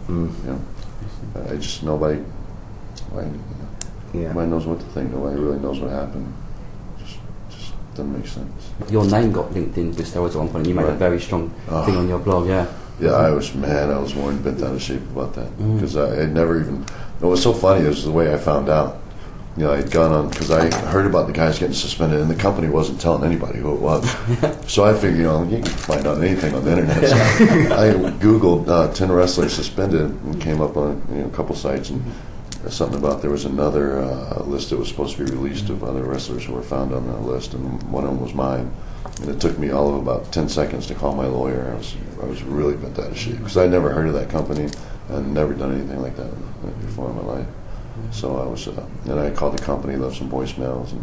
I just nobody knows what to think. Nobody really knows what happened. Just doesn't make sense. Your name got linked in with steroids at one point. You made a very strong thing on your blog. Yeah, I was more bent out of shape about that because I had never even. What was so funny is the way I found out. I'd gone on because I heard about the guys getting suspended, and the company wasn't telling anybody who it was. So I figured, you can find out anything on the internet. So I Googled 10 wrestlers suspended and came up on a couple sites and something about there was another list that was supposed to be released of other wrestlers who were found on that list, and one of them was mine. And it took me all of about 10 seconds to call my lawyer. I was really bent out of shape because I'd never heard of that company and never done anything like that before in my life. So I was, and I called the company, left some voicemails,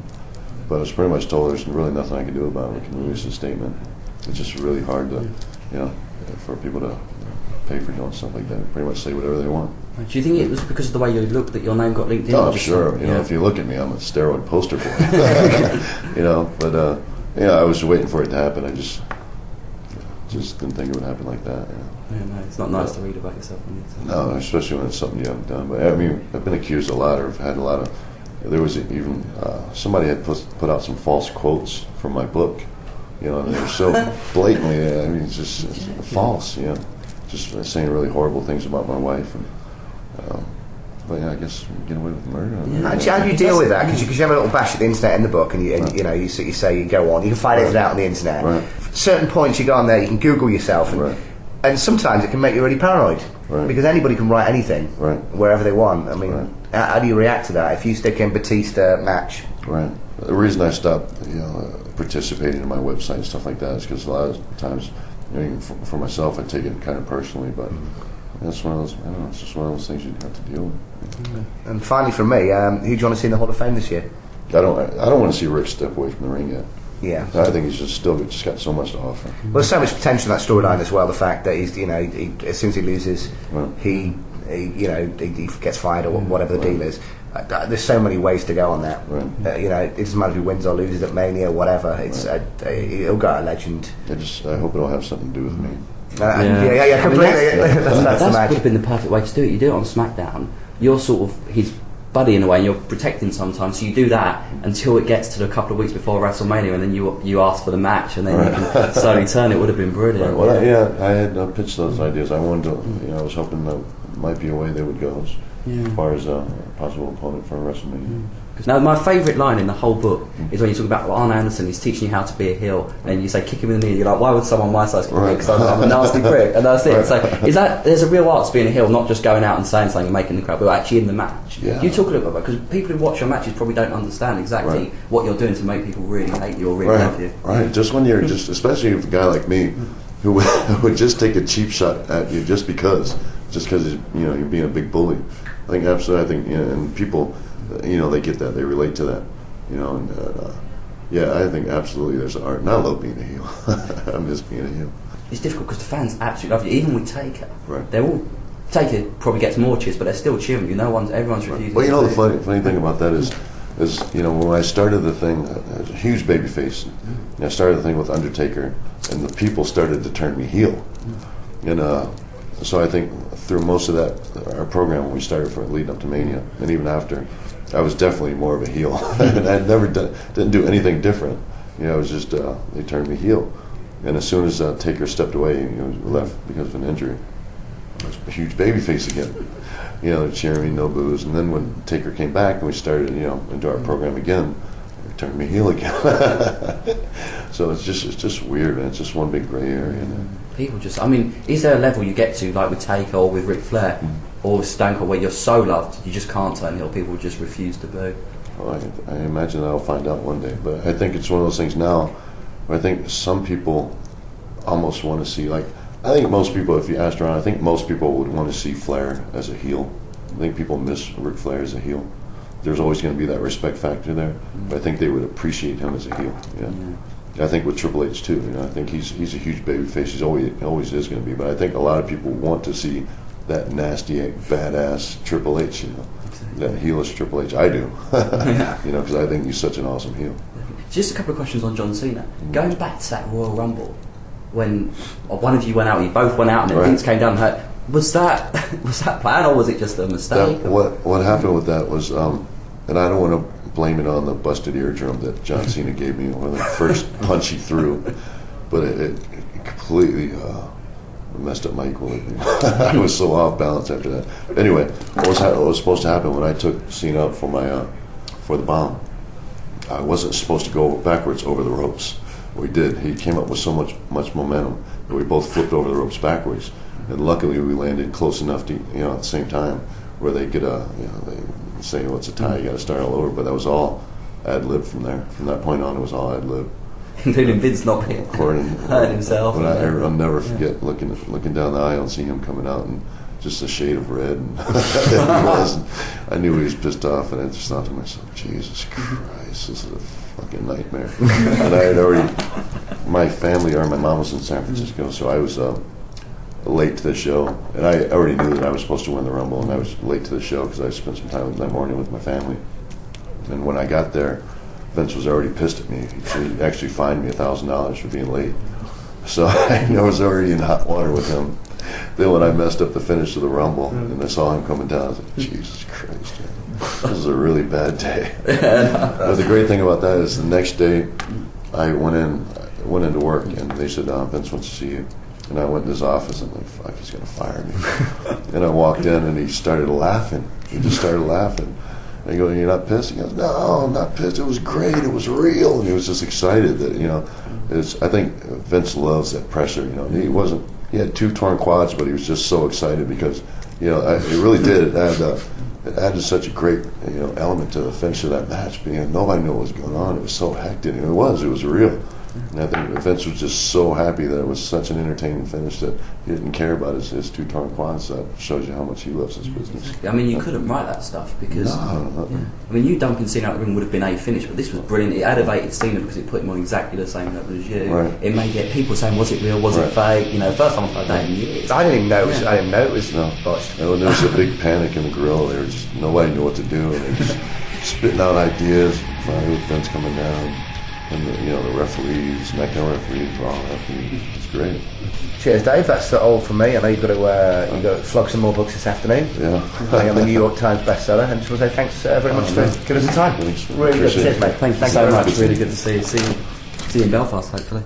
but I was pretty much told there's really nothing I can do about it. We can release a statement. It's just really hard to, for people to pay for doing stuff like that. Pretty much say whatever they want. Do you think it was because of the way you look that your name got linked in? Oh, sure. If you look at me, I'm a steroid poster boy. But I was waiting for it to happen. I just didn't think it would happen like that. No, it's not nice to read about yourself. No, especially when it's something you haven't done. But I mean, I've been accused a lot, or had a lot of. There was even somebody had put out some false quotes from my book. And they were so blatantly. It's just false. Just saying really horrible things about my wife. But I guess we get away with murder. How do you deal with that? Because you have a little bash at the internet in the book, and you say you go on. You can find everything out on the internet. Right. Certain points you go on there, you can Google yourself, and sometimes it can make you really paranoid because anybody can write anything wherever they want. I mean, how do you react to that? If you stick in Batista match, the reason I stopped, participating in my website and stuff like that is because a lot of times, for myself, I take it kind of personally, but. That's one of those. I don't know. It's just one of those things you have to deal with. And finally, for me, who do you want to see in the Hall of Fame this year? I don't want to see Rick step away from the ring yet. Yeah, I think he's just got so much to offer. Well, there's so much potential in that storyline as well. The fact that he's, as soon as he loses, he gets fired or whatever the deal is. There's so many ways to go on that. It doesn't matter who wins or loses at Mania, or whatever. He'll go a legend. I hope it'll have something to do with me. Completely. That would have been the perfect way to do it. You do it on SmackDown. You're sort of his buddy in a way, and you're protecting sometimes. So you do that until it gets to a couple of weeks before WrestleMania, and then you ask for the match, and then you can slowly turn. It would have been brilliant. Well, I had pitched those ideas. I wanted to. I was hoping that might be a way they would go as far as a possible opponent for WrestleMania. Now, my favourite line in the whole book is when you talk about Arn Anderson. He's teaching you how to be a heel, and you say, "Kick him in the knee." You're like, "Why would someone my size kick me? Because I'm a nasty prick." And that's it. So, there's a real art to being a heel, not just going out and saying something and making the crowd, but actually in the match. Yeah. You talk a little bit about, because people who watch your matches probably don't understand exactly what you're doing to make people really hate you or really love you. Right. Just when you're especially if a guy like me, who would just take a cheap shot at you just because you're being a big bully. I think absolutely. And people. They get that. They relate to that. I think absolutely there's an art. And I love being a heel. I'm just being a heel. It's difficult because the fans absolutely love you. Even with Taker, they're all Taker probably gets more cheers, but they're still cheering you. Everyone's refusing. Well, the funny thing about that is when I started the thing, I was a huge babyface. I started the thing with Undertaker, and the people started to turn me heel. And so I think through most of that, our program when we started for leading up to Mania, and even after, I was definitely more of a heel. And I'd never didn't do anything different. It was just they turned me heel. And as soon as Taker stepped away, left because of an injury, I was a huge babyface again. Cheering me, no boos. And then when Taker came back and we started, into our program again, they turned me heel again. So it's just weird, man. It's just one big gray area. People just, is there a level you get to, like with Taker or with Ric Flair or Stone Cold, where you're so loved you just can't turn heel? People just refuse to boo. Well, I imagine I'll find out one day, but I think it's one of those things now where I think some people almost want to see, I think most people, if you asked around, I think most people would want to see Flair as a heel. I think people miss Ric Flair as a heel. There's always going to be that respect factor there, but I think they would appreciate him as a heel. I think with Triple H too. I think he's a huge babyface. He's always is going to be. But I think a lot of people want to see that nasty, badass Triple H. That heelish Triple H. I do. Because I think he's such an awesome heel. Just a couple of questions on John Cena. Going back to that Royal Rumble, when one of you went out, you both went out, and then Vince came down and hurt. Was that planned, or was it just a mistake? What happened with that was, and I don't want to blame it on the busted eardrum that John Cena gave me when the first punch he threw, but it completely messed up my equilibrium. I was so off balance after that. Anyway, what was supposed to happen when I took Cena up for the bomb? I wasn't supposed to go backwards over the ropes. We did. He came up with so much momentum that we both flipped over the ropes backwards. And luckily, we landed close enough to, at the same time, where they could, they say, "Oh, it's a tie. You got to start all over." But that was all ad lib from there. From that point on, it was all ad lib. Including Vince not being hurt himself. I'll never forget looking down the aisle and seeing him coming out and just a shade of red. And I knew he was pissed off, and I just thought to myself, "Jesus Christ, this is a fucking nightmare." And I had already, my family, or my mom was in San Francisco, so I was late to the show, and I already knew that I was supposed to win the Rumble, and I was late to the show because I spent some time that morning with my family. And when I got there, Vince was already pissed at me. He actually fined me $1,000 for being late. So I was already in hot water with him. Then when I messed up the finish of the Rumble, and I saw him coming down, I was like, Jesus Christ, man. This is a really bad day. But the great thing about that is the next day, I went into work, and they said, Vince wants to see you. And I went in his office, and I'm like, fuck, he's going to fire me. And I walked in, and he started laughing. He just started laughing. And I go, "You're not pissed?" He goes, "No, I'm not pissed. It was great. It was real." And he was just excited that, I think Vince loves that pressure. He had 2 torn quads, but he was just so excited because, it really did. It added such a great, element to the finish of that match. But, nobody knew what was going on. It was so hectic. And it was real. And I think Vince was just so happy that it was such an entertaining finish that he didn't care about his 2 torn quads. That shows you how much he loves his business. I mean, you couldn't write that stuff because... No. Yeah. I mean, you dumping Cena out of the ring would have been a finish, but this was brilliant. It elevated Cena because it put him on exactly the same level as you. Right. It may get people saying, was it real, was it fake? First time I've heard that in years. I didn't even know it was botched. And when there was a big panic in the grill, nobody knew what to do, and they were just spitting out ideas. Finally, with Vince coming down. And the referees, SmackDown referees, Raw referees. It's great. Cheers, Dave. That's all from me. I know you've got to flog some more books this afternoon. Yeah. I am the New York Times bestseller, and just want to say thanks very much for giving us the time. Thanks. Really good. Cheers, mate. Thank you so much. Really good to see you. See you in Belfast, hopefully.